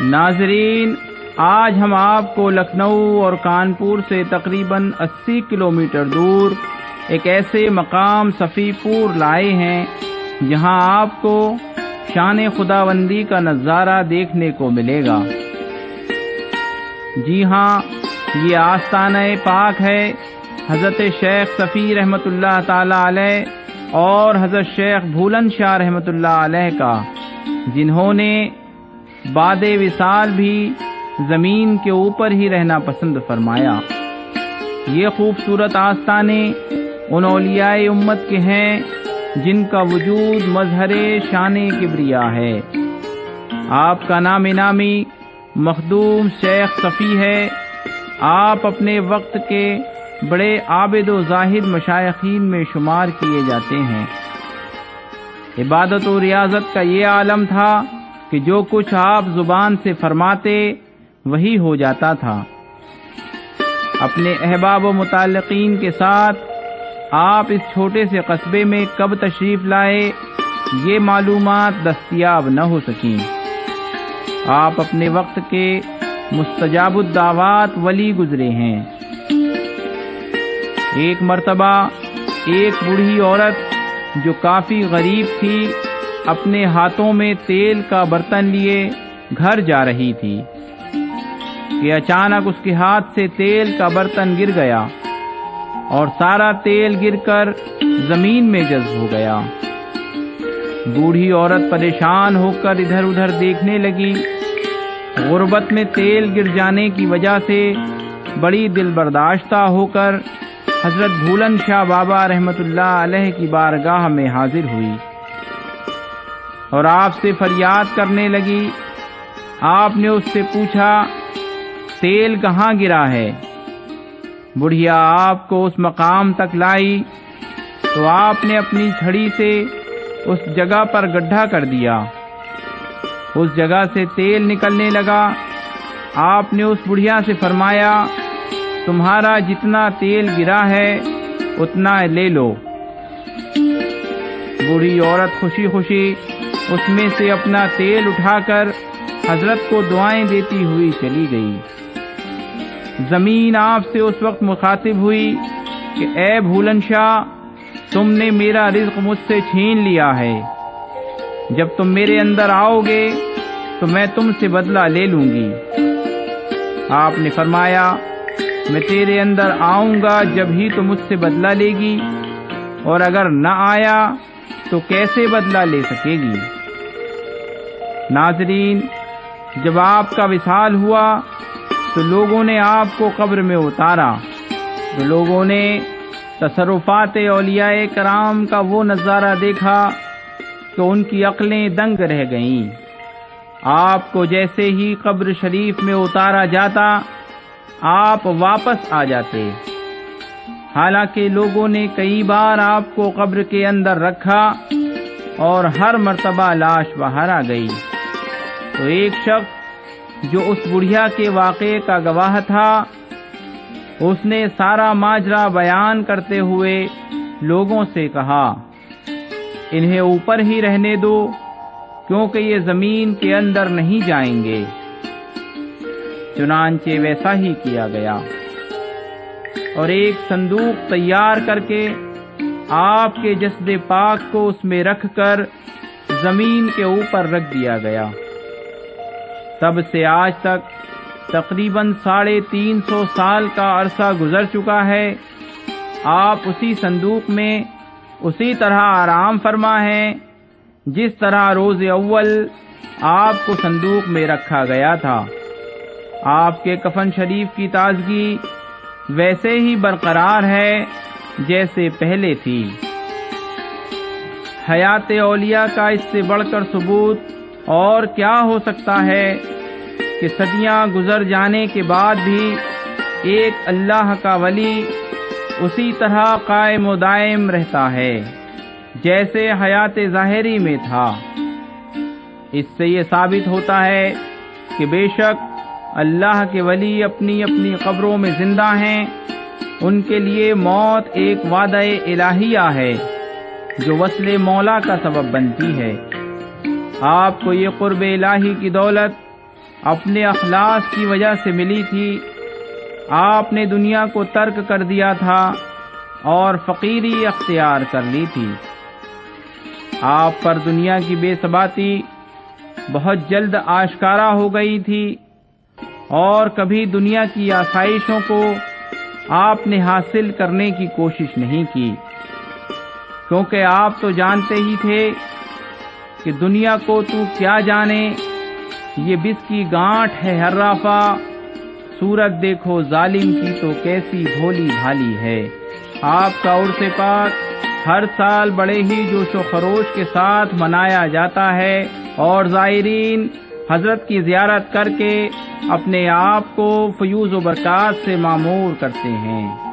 ناظرین، آج ہم آپ کو لکھنؤ اور کانپور سے تقریباً 80 کلومیٹر دور ایک ایسے مقام صفی پور لائے ہیں جہاں آپ کو شان خداوندی کا نظارہ دیکھنے کو ملے گا۔ جی ہاں، یہ آستانہ پاک ہے حضرت شیخ صفی رحمۃ اللہ تعالی علیہ اور حضرت شیخ بھولن شاہ رحمۃ اللہ علیہ کا، جنہوں نے بعد وصال بھی زمین کے اوپر ہی رہنا پسند فرمایا۔ یہ خوبصورت آستانے ان اولیاء امت کے ہیں جن کا وجود مظہر شان کبریا ہے۔ آپ کا نام نامی مخدوم شیخ صفی ہے۔ آپ اپنے وقت کے بڑے عابد و زاہد مشائخین میں شمار کیے جاتے ہیں۔ عبادت و ریاضت کا یہ عالم تھا کہ جو کچھ آپ زبان سے فرماتے وہی ہو جاتا تھا۔ اپنے احباب و متعلقین کے ساتھ آپ اس چھوٹے سے قصبے میں کب تشریف لائے، یہ معلومات دستیاب نہ ہو سکیں۔ آپ اپنے وقت کے مستجاب الدعوات ولی گزرے ہیں۔ ایک مرتبہ ایک بوڑھی عورت جو کافی غریب تھی، اپنے ہاتھوں میں تیل کا برتن لیے گھر جا رہی تھی کہ اچانک اس کے ہاتھ سے تیل کا برتن گر گیا اور سارا تیل گر کر زمین میں جذب ہو گیا۔ بوڑھی عورت پریشان ہو کر ادھر ادھر دیکھنے لگی۔ غربت میں تیل گر جانے کی وجہ سے بڑی دل برداشتہ ہو کر حضرت بھولن شاہ بابا رحمۃ اللہ علیہ کی بارگاہ میں حاضر ہوئی اور آپ سے فریاد کرنے لگی۔ آپ نے اس سے پوچھا، تیل کہاں گرا ہے؟ بڑھیا آپ کو اس مقام تک لائی تو آپ نے اپنی چھڑی سے اس جگہ پر گڈھا کر دیا۔ اس جگہ سے تیل نکلنے لگا۔ آپ نے اس بڑھیا سے فرمایا، تمہارا جتنا تیل گرا ہے اتنا لے لو۔ بوڑھی عورت خوشی خوشی اس میں سے اپنا تیل اٹھا کر حضرت کو دعائیں دیتی ہوئی چلی گئی۔ زمین آپ سے اس وقت مخاطب ہوئی کہ اے بھولن شاہ، تم نے میرا رزق مجھ سے چھین لیا ہے۔ جب تم میرے اندر آؤ گے تو میں تم سے بدلہ لے لوں گی۔ آپ نے فرمایا، میں تیرے اندر آؤں گا جب ہی تو مجھ سے بدلہ لے گی، اور اگر نہ آیا تو کیسے بدلہ لے سکے گی؟ ناظرین، جب آپ کا وصال ہوا تو لوگوں نے آپ کو قبر میں اتارا تو لوگوں نے تصرفات اولیاء کرام کا وہ نظارہ دیکھا کہ ان کی عقلیں دنگ رہ گئیں۔ آپ کو جیسے ہی قبر شریف میں اتارا جاتا، آپ واپس آ جاتے۔ حالانکہ لوگوں نے کئی بار آپ کو قبر کے اندر رکھا اور ہر مرتبہ لاش باہر آ گئی، تو ایک شخص جو اس بڑھیا کے واقعے کا گواہ تھا، اس نے سارا ماجرا بیان کرتے ہوئے لوگوں سے کہا، انہیں اوپر ہی رہنے دو کیونکہ یہ زمین کے اندر نہیں جائیں گے۔ چنانچہ ویسا ہی کیا گیا اور ایک صندوق تیار کر کے آپ کے جسد پاک کو اس میں رکھ کر زمین کے اوپر رکھ دیا گیا۔ تب سے آج تک تقریباً 350 سال کا عرصہ گزر چکا ہے۔ آپ اسی صندوق میں اسی طرح آرام فرما ہیں جس طرح روز اول آپ کو صندوق میں رکھا گیا تھا۔ آپ کے کفن شریف کی تازگی ویسے ہی برقرار ہے جیسے پہلے تھی۔ حیات اولیاء کا اس سے بڑھ کر ثبوت اور کیا ہو سکتا ہے کہ صدیاں گزر جانے کے بعد بھی ایک اللہ کا ولی اسی طرح قائم و دائم رہتا ہے جیسے حیات ظاہری میں تھا۔ اس سے یہ ثابت ہوتا ہے کہ بے شک اللہ کے ولی اپنی اپنی قبروں میں زندہ ہیں۔ ان کے لیے موت ایک وعدہ الہیہ ہے جو وصل مولا کا سبب بنتی ہے۔ آپ کو یہ قرب الہی کی دولت اپنے اخلاص کی وجہ سے ملی تھی۔ آپ نے دنیا کو ترک کر دیا تھا اور فقیری اختیار کر لی تھی۔ آپ پر دنیا کی بے ثباتی بہت جلد آشکارا ہو گئی تھی اور کبھی دنیا کی آسائشوں کو آپ نے حاصل کرنے کی کوشش نہیں کی، کیونکہ آپ تو جانتے ہی تھے کہ دنیا کو تو کیا جانے، یہ بس کی گانٹھ ہے حرافہ، صورت دیکھو ظالم کی تو کیسی بھولی بھالی ہے۔ آپ کا عرس پاک ہر سال بڑے ہی جوش و خروش کے ساتھ منایا جاتا ہے اور زائرین حضرت کی زیارت کر کے اپنے آپ کو فیوز و برکات سے معمور کرتے ہیں۔